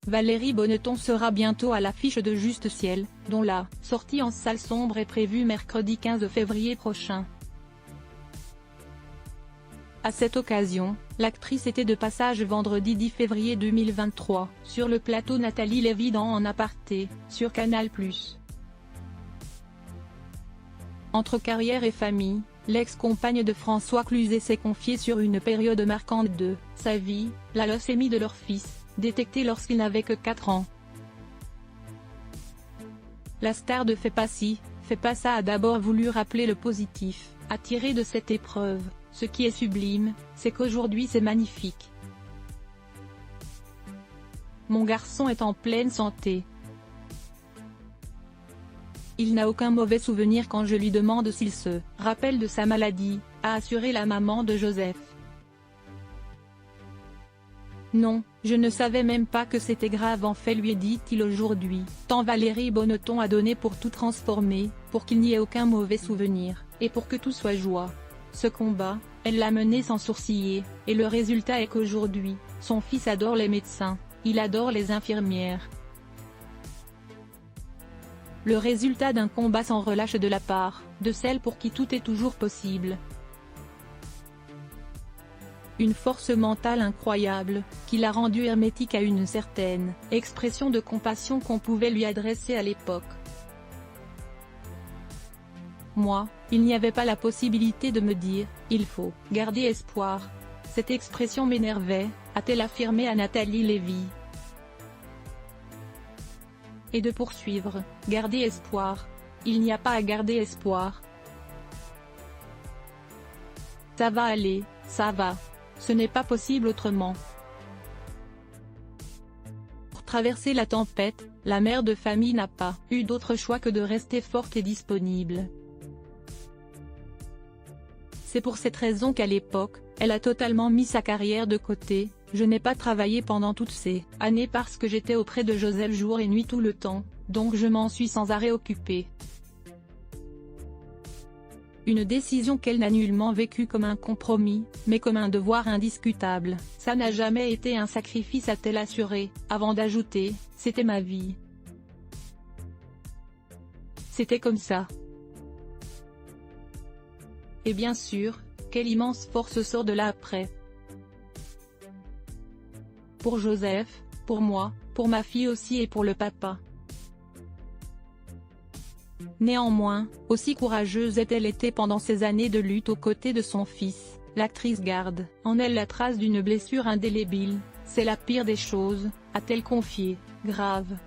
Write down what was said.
Valérie Bonneton sera bientôt à l'affiche de Juste Ciel, dont la sortie en salle sombre est prévue mercredi 15 février prochain. À cette occasion, l'actrice était de passage vendredi 10 février 2023, sur le plateau Nathalie Lévy dans En aparté, sur Canal+. Entre carrière et famille, l'ex-compagne de François Cluzet s'est confiée sur une période marquante de sa vie, la leucémie de leur fils, détectée lorsqu'il n'avait que 4 ans. La star de Fais pas ci, fais pas ça a d'abord voulu rappeler le positif à tirer de cette épreuve. Ce qui est sublime, c'est qu'aujourd'hui c'est magnifique. Mon garçon est en pleine santé. Il n'a aucun mauvais souvenir quand je lui demande s'il se rappelle de sa maladie, a assuré la maman de Joseph. Non, je ne savais même pas que c'était grave en fait, lui dit-il aujourd'hui, tant Valérie Bonneton a donné pour tout transformer, pour qu'il n'y ait aucun mauvais souvenir, et pour que tout soit joie. Ce combat, elle l'a mené sans sourciller, et le résultat est qu'aujourd'hui, son fils adore les médecins, il adore les infirmières. Le résultat d'un combat sans relâche de la part de celle pour qui tout est toujours possible. Une force mentale incroyable, qui l'a rendu hermétique à une certaine expression de compassion qu'on pouvait lui adresser à l'époque. Moi, il n'y avait pas la possibilité de me dire « il faut garder espoir ». Cette expression m'énervait, a-t-elle affirmé à Nathalie Lévy. Et de poursuivre « garder espoir ». Il n'y a pas à garder espoir. Ça va aller, ça va. Ce n'est pas possible autrement. Pour traverser la tempête, la mère de famille n'a pas eu d'autre choix que de rester forte et disponible. C'est pour cette raison qu'à l'époque, elle a totalement mis sa carrière de côté. Je n'ai pas travaillé pendant toutes ces années parce que j'étais auprès de Joseph jour et nuit tout le temps, donc je m'en suis sans arrêt occupée. Une décision qu'elle n'a nullement vécue comme un compromis, mais comme un devoir indiscutable. Ça n'a jamais été un sacrifice, a-t-elle assuré, avant d'ajouter « c'était ma vie. C'était comme ça ». Et bien sûr, quelle immense force sort de là après. Pour Joseph, pour moi, pour ma fille aussi et pour le papa. Néanmoins, aussi courageuse est-elle été pendant ces années de lutte aux côtés de son fils, l'actrice garde en elle la trace d'une blessure indélébile. C'est la pire des choses, a-t-elle confié, grave.